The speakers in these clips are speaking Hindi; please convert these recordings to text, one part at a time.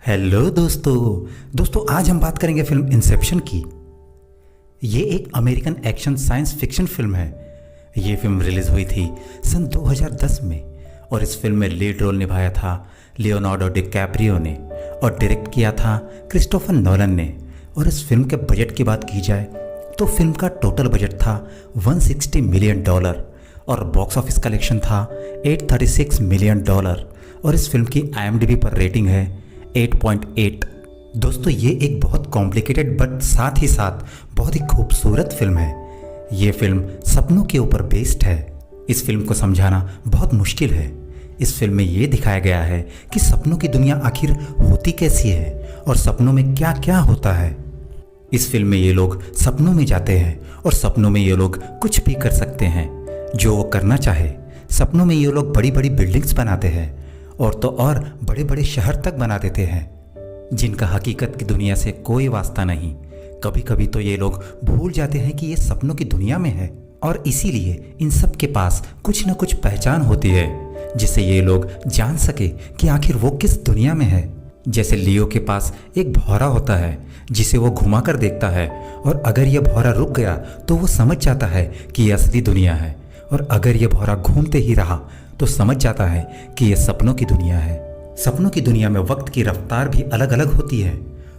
हेलो दोस्तों आज हम बात करेंगे फिल्म इंसेप्शन की। ये एक American action science fiction film है। ये फिल्म रिलीज़ हुई थी सन 2010 में और इस फिल्म में लीड रोल निभाया था लियोनार्डो डिकैप्रियो ने और डायरेक्ट किया था क्रिस्टोफर नोलन ने। और इस फिल्म के बजट की बात की जाए तो फिल्म का टोटल बजट था $160 मिलियन और बॉक्स ऑफिस कलेक्शन था $836 मिलियन और इस फिल्म की IMDb पर रेटिंग है 8.8। दोस्तों ये एक बहुत कॉम्प्लिकेटेड बट साथ ही साथ बहुत ही खूबसूरत फिल्म है। ये फिल्म सपनों के ऊपर बेस्ड है। इस फिल्म को समझाना बहुत मुश्किल है। इस फिल्म में ये दिखाया गया है कि सपनों की दुनिया आखिर होती कैसी है और सपनों में क्या क्या होता है। इस फिल्म में ये लोग सपनों में जाते हैं और सपनों में ये लोग कुछ भी कर सकते हैं जो वो करना चाहे। सपनों में ये लोग बड़ी बड़ी बिल्डिंग्स बनाते हैं और तो और बड़े बड़े शहर तक बना देते हैं जिनका हकीकत की दुनिया से कोई वास्ता नहीं। कभी कभी तो ये लोग भूल जाते हैं कि ये सपनों की दुनिया में है और इसीलिए इन सब के पास कुछ न कुछ पहचान होती है जिससे ये लोग जान सके कि आखिर वो किस दुनिया में है। जैसे लियो के पास एक भौरा होता है जिसे वो घुमा कर देखता है और अगर यह भौरा रुक गया तो वो समझ जाता है कि यह असली दुनिया है और अगर यह भौरा घूमते ही रहा तो समझ जाता है कि यह सपनों की दुनिया है। सपनों की दुनिया में वक्त की रफ्तार भी अलग अलग होती है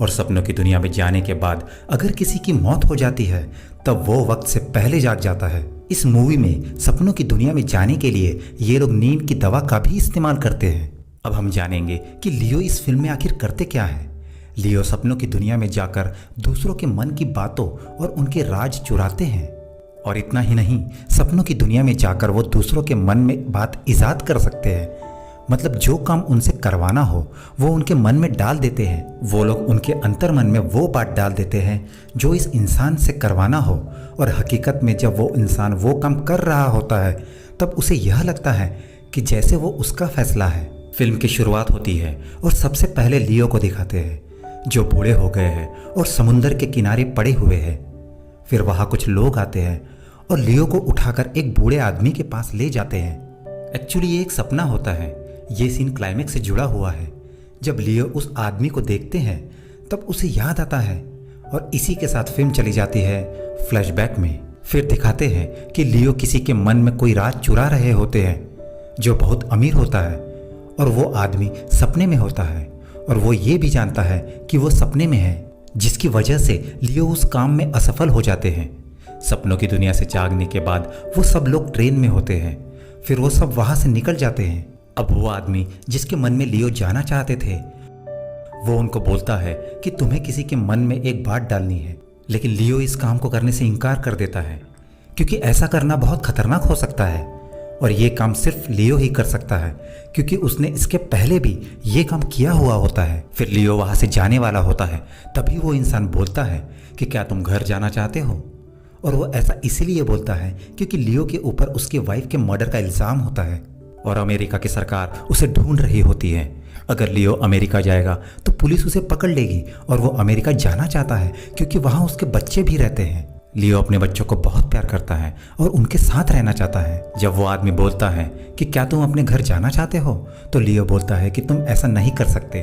और सपनों की दुनिया में जाने के बाद अगर किसी की मौत हो जाती है तब वो वक्त से पहले जाग जाता है। इस मूवी में सपनों की दुनिया में जाने के लिए ये लोग नींद की दवा का भी इस्तेमाल करते हैं। अब हम जानेंगे कि लियो इस फिल्म में आखिर करते क्या है। लियो सपनों की दुनिया में जाकर दूसरों के मन की बातों और उनके राज चुराते हैं और इतना ही नहीं, सपनों की दुनिया में जाकर वो दूसरों के मन में बात इजाद कर सकते हैं। मतलब जो काम उनसे करवाना हो वो उनके मन में डाल देते हैं। वो लोग उनके अंतर मन में वो बात डाल देते हैं जो इस इंसान से करवाना हो और हकीकत में जब वो इंसान वो काम कर रहा होता है तब उसे यह लगता है कि जैसे वो उसका फैसला है। फिल्म की शुरुआत होती है और सबसे पहले लियो को दिखाते हैं जो बूढ़े हो गए हैं और समुंदर के किनारे पड़े हुए हैं। फिर वहाँ कुछ लोग आते हैं और लियो को उठाकर एक बूढ़े आदमी के पास ले जाते हैं। एक्चुअली ये एक सपना होता है। ये सीन क्लाइमेक्स से जुड़ा हुआ है। जब लियो उस आदमी को देखते हैं तब उसे याद आता है और इसी के साथ फिल्म चली जाती है फ्लैशबैक में। फिर दिखाते हैं कि लियो किसी के मन में कोई राज चुरा रहे होते हैं जो बहुत अमीर होता है और वो आदमी सपने में होता है और वो ये भी जानता है कि वो सपने में है जिसकी वजह से लियो उस काम में असफल हो जाते हैं। सपनों की दुनिया से जागने के बाद वो सब लोग ट्रेन में होते हैं। फिर वो सब वहाँ से निकल जाते हैं। अब वो आदमी जिसके मन में लियो जाना चाहते थे वो उनको बोलता है कि तुम्हें किसी के मन में एक बात डालनी है, लेकिन लियो इस काम को करने से इनकार कर देता है क्योंकि ऐसा करना बहुत खतरनाक हो सकता है और ये काम सिर्फ लियो ही कर सकता है क्योंकि उसने इसके पहले भी ये काम किया हुआ होता है। फिर लियो वहाँ से जाने वाला होता है तभी वो इंसान बोलता है कि क्या तुम घर जाना चाहते हो, और वो ऐसा इसीलिए बोलता है क्योंकि लियो के ऊपर उसकी वाइफ के मर्डर का इल्ज़ाम होता है और अमेरिका की सरकार उसे ढूंढ रही होती है। अगर लियो अमेरिका जाएगा तो पुलिस उसे पकड़ लेगी और वो अमेरिका जाना चाहता है क्योंकि वहाँ उसके बच्चे भी रहते हैं। लियो अपने बच्चों को बहुत प्यार करता है और उनके साथ रहना चाहता है। जब वो आदमी बोलता है कि क्या तुम अपने घर जाना चाहते हो तो लियो बोलता है कि तुम ऐसा नहीं कर सकते।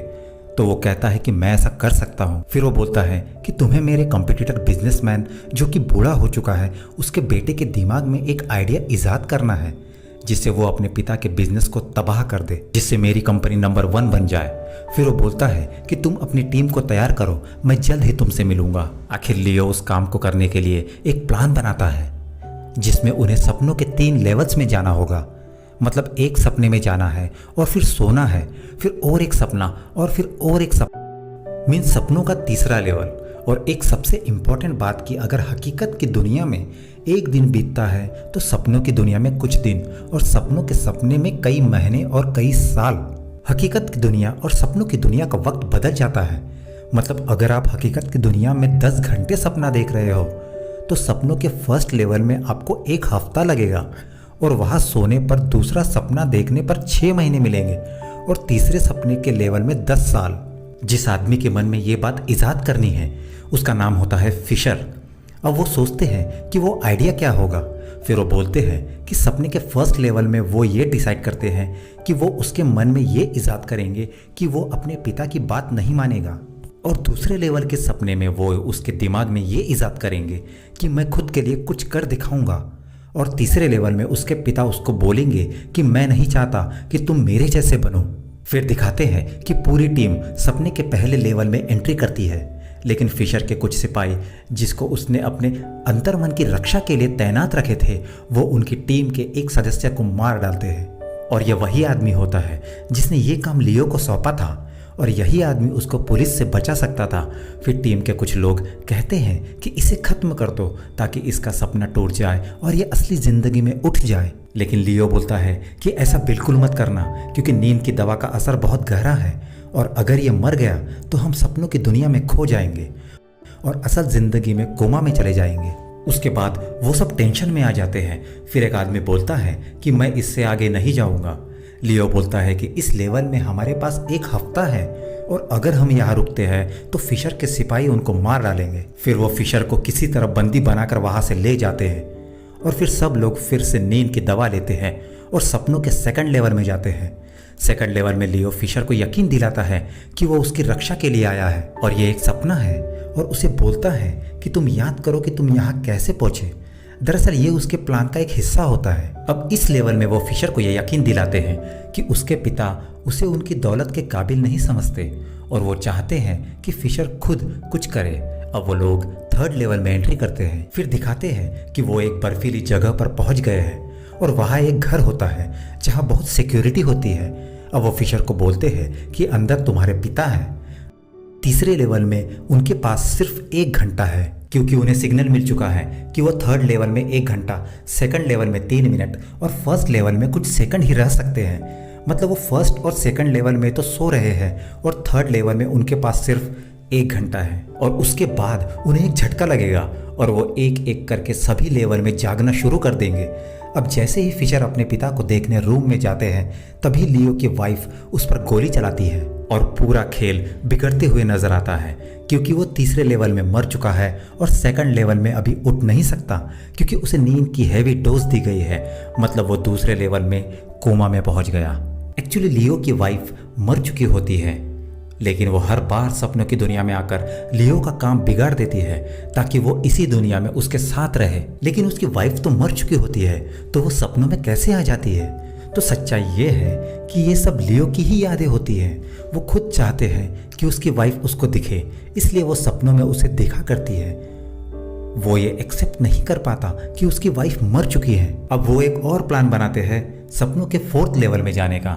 तो वो कहता है कि मैं ऐसा कर सकता हूँ। फिर वो बोलता है कि तुम्हें मेरे कॉम्पिटिटर बिजनेसमैन जो कि बूढ़ा हो चुका है उसके बेटे के दिमाग में एक आइडिया इजाद करना है जिससे वो अपने पिता के बिजनेस को तबाह कर दे, जिससे मेरी कंपनी नंबर 1 बन जाए। फिर वो बोलता है कि तुम अपनी टीम को तैयार करो, मैं जल्द ही तुमसे मिलूंगा। आखिर लियो उस काम को करने के लिए एक प्लान बनाता है जिसमें उन्हें सपनों के 3 लेवल्स में जाना होगा। मतलब एक सपने में जाना है और फिर सोना है, फिर और एक सपना और फिर और एक सपना, मीन सपनों का तीसरा लेवल। और एक सबसे इम्पॉर्टेंट बात कि अगर हकीकत की दुनिया में एक दिन बीतता है तो सपनों की दुनिया में कुछ दिन और सपनों के सपने में कई महीने और कई साल। हकीकत की दुनिया और सपनों की दुनिया का वक्त बदल जाता है। मतलब अगर आप हकीकत की दुनिया में 10 घंटे सपना देख रहे हो तो सपनों के फर्स्ट लेवल में आपको 1 हफ्ता लगेगा और वहाँ सोने पर दूसरा सपना देखने पर 6 महीने मिलेंगे और तीसरे सपने के लेवल में 10 साल। जिस आदमी के मन में ये बात इजाद करनी है उसका नाम होता है फिशर। अब वो सोचते हैं कि वो आइडिया क्या होगा फिर वो बोलते हैं कि सपने के फर्स्ट लेवल में वो ये डिसाइड करते हैं कि वो उसके मन में ये इजाद करेंगे कि वो अपने पिता की बात नहीं मानेगा, और दूसरे लेवल के सपने में वो उसके दिमाग में ये इजाद करेंगे कि मैं खुद के लिए कुछ कर दिखाऊंगा, और तीसरे लेवल में उसके पिता उसको बोलेंगे कि मैं नहीं चाहता कि तुम मेरे जैसे बनो। फिर दिखाते हैं कि पूरी टीम सपने के पहले लेवल में एंट्री करती है, लेकिन फिशर के कुछ सिपाही जिसको उसने अपने अंतर्मन की रक्षा के लिए तैनात रखे थे, वो उनकी टीम के एक सदस्य को मार डालते हैं। और यह वही आदमी होता है जिसने ये काम लियो को सौंपा था, और यही आदमी उसको पुलिस से बचा सकता था। फिर टीम के कुछ लोग कहते हैं कि इसे खत्म कर दो ताकि इसका सपना टूट जाए और ये असली जिंदगी में उठ जाए, लेकिन लियो बोलता है कि ऐसा बिल्कुल मत करना, क्योंकि नींद की दवा का असर बहुत गहरा है, और अगर ये मर गया तो हम सपनों की दुनिया में खो जाएंगे और असल जिंदगी में कोमा में चले जाएंगे। उसके बाद वो सब टेंशन में आ जाते हैं। फिर एक आदमी बोलता है कि मैं इससे आगे नहीं जाऊंगा। लियो बोलता है कि इस लेवल में हमारे पास एक हफ्ता है, और अगर हम यहाँ रुकते हैं तो फिशर के सिपाही उनको मार डालेंगे। फिर वो फिशर को किसी तरह बंदी बनाकर वहाँ से ले जाते हैं, और फिर सब लोग फिर से नींद की दवा लेते हैं और सपनों के सेकंड लेवल में जाते हैं। सेकंड लेवल में लियो फिशर को यकीन दिलाता है कि वो उसकी रक्षा के लिए आया है और ये एक सपना है, और उसे बोलता है कि तुम याद करो कि तुम यहाँ कैसे पहुँचे। दरअसल ये उसके प्लान का एक हिस्सा होता है। अब इस लेवल में वो फिशर को यह यकीन दिलाते हैं कि उसके पिता उसे उनकी दौलत के काबिल नहीं समझते, और वो चाहते हैं कि फिशर खुद कुछ करे। अब वो लोग थर्ड लेवल में एंट्री करते हैं। फिर दिखाते हैं कि वो एक बर्फीली जगह पर पहुंच गए हैं, और वहाँ एक घर होता है जहाँ बहुत सिक्योरिटी होती है। अब वो फिशर को बोलते हैं कि अंदर तुम्हारे पिता हैं। तीसरे लेवल में उनके पास सिर्फ 1 घंटा है, क्योंकि उन्हें सिग्नल मिल चुका है कि वो थर्ड लेवल में 1 घंटा, सेकंड लेवल में 3 मिनट और फर्स्ट लेवल में कुछ सेकंड ही रह सकते हैं। मतलब वो फर्स्ट और सेकंड लेवल में तो सो रहे हैं, और थर्ड लेवल में उनके पास सिर्फ 1 घंटा है, और उसके बाद उन्हें एक झटका लगेगा और वो एक एक करके सभी लेवल में जागना शुरू कर देंगे। अब जैसे ही फिशर अपने पिता को देखने रूम में जाते हैं, तभी लियो की वाइफ उस पर गोली चलाती है, और पूरा खेल बिगड़ते हुए नजर आता है, क्योंकि वो तीसरे लेवल में मर चुका है और सेकंड लेवल में अभी उठ नहीं सकता, क्योंकि उसे नींद की हैवी डोज दी गई है। मतलब वो दूसरे लेवल में कोमा में पहुंच गया। एक्चुअली लियो की वाइफ मर चुकी होती है, लेकिन वो हर बार सपनों की दुनिया में आकर लियो का काम बिगाड़ देती है ताकि वो इसी दुनिया में उसके साथ रहे। लेकिन उसकी वाइफ तो मर चुकी होती है, तो वो सपनों में कैसे आ जाती है? तो सच्चाई ये है कि ये सब लियो की ही यादें होती हैं। वो खुद चाहते हैं कि उसकी वाइफ उसको दिखे, इसलिए वो सपनों में उसे देखा करती है। वो ये एक्सेप्ट नहीं कर पाता कि उसकी वाइफ मर चुकी है। अब वो एक और प्लान बनाते हैं सपनों के 4th लेवल में जाने का,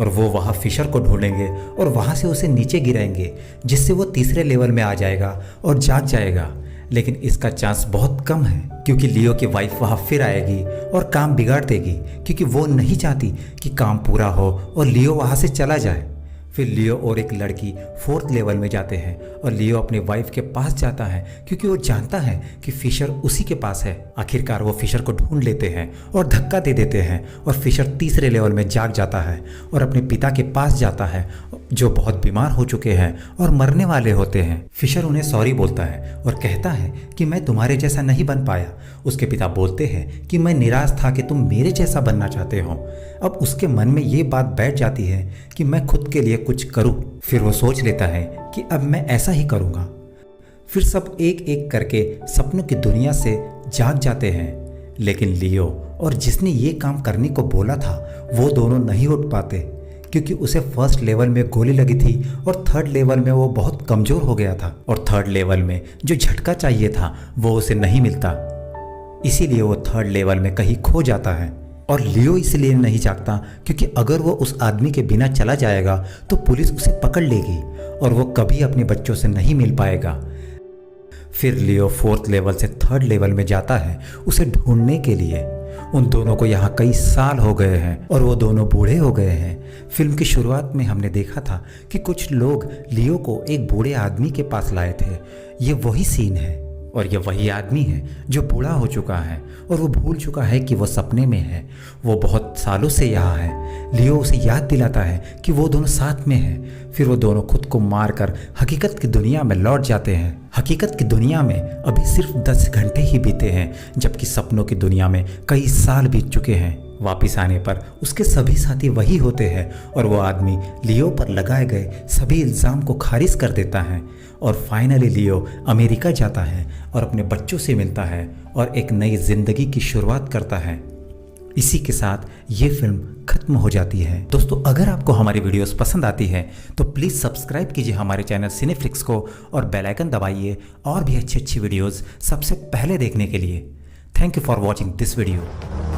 और वो वहाँ फिशर को ढूंढेंगे और वहाँ से उसे नीचे गिराएंगे, जिससे वो तीसरे लेवल में आ जाएगा और जाग जाएगा। लेकिन इसका चांस बहुत कम है, क्योंकि लियो की वाइफ वहाँ फिर आएगी और काम बिगाड़ देगी, क्योंकि वो नहीं चाहती कि काम पूरा हो और लियो वहाँ से चला जाए। फिर लियो और एक लड़की 4th लेवल में जाते हैं, और लियो अपनी वाइफ के पास जाता है क्योंकि वो जानता है कि फिशर उसी के पास है। आखिरकार वो फिशर को ढूंढ लेते हैं और धक्का दे देते हैं, और फिशर तीसरे लेवल में जाग जाता है और अपने पिता के पास जाता है, जो बहुत बीमार हो चुके हैं और मरने वाले होते हैं। फिशर उन्हें सॉरी बोलता है और कहता है कि मैं तुम्हारे जैसा नहीं बन पाया। उसके पिता बोलते हैं कि मैं निराश था कि तुम मेरे जैसा बनना चाहते हो। अब उसके मन में ये बात बैठ जाती है कि मैं खुद के लिए कुछ करूं। फिर वो सोच लेता है कि अब मैं ऐसा ही करूंगा। फिर सब एक एक करके सपनों की दुनिया से जाग जाते हैं, लेकिन लियो और जिसने ये काम करने को बोला था वो दोनों नहीं उठ पाते, क्योंकि उसे फर्स्ट लेवल में गोली लगी थी और थर्ड लेवल में वो बहुत कमज़ोर हो गया था, और थर्ड लेवल में जो झटका चाहिए था वो उसे नहीं मिलता। इसीलिए वो थर्ड लेवल में कहीं खो जाता है। और लियो इसलिए नहीं जागता क्योंकि अगर वो उस आदमी के बिना चला जाएगा तो पुलिस उसे पकड़ लेगी और वो कभी अपने बच्चों से नहीं मिल पाएगा। फिर लियो 4th लेवल से 3rd लेवल में जाता है उसे ढूंढने के लिए। उन दोनों को यहाँ कई साल हो गए हैं और वो दोनों बूढ़े हो गए हैं। फिल्म की शुरुआत में हमने देखा था कि कुछ लोग लियो को एक बूढ़े आदमी के पास लाए थे। ये वही सीन है। और यह वही आदमी है जो बूढ़ा हो चुका है और वो भूल चुका है कि वो सपने में है। वो बहुत सालों से यहाँ है। लियो उसे याद दिलाता है कि वो दोनों साथ में हैं। फिर वो दोनों खुद को मारकर हकीकत की दुनिया में लौट जाते हैं। हकीकत की दुनिया में अभी सिर्फ 10 घंटे ही बीते हैं, जबकि सपनों की दुनिया में कई साल बीत चुके हैं। वापिस आने पर उसके सभी साथी वही होते हैं और वो आदमी लियो पर लगाए गए सभी इल्ज़ाम को खारिज कर देता है। और फाइनली लियो अमेरिका जाता है और अपने बच्चों से मिलता है और एक नई ज़िंदगी की शुरुआत करता है। इसी के साथ ये फिल्म खत्म हो जाती है। दोस्तों, अगर आपको हमारी वीडियोस पसंद आती है तो प्लीज़ सब्सक्राइब कीजिए हमारे चैनल सिनेफ्लिक्स को और बेल आइकन दबाइए और भी अच्छी अच्छी वीडियोस सबसे पहले देखने के लिए। Thank you for watching this video.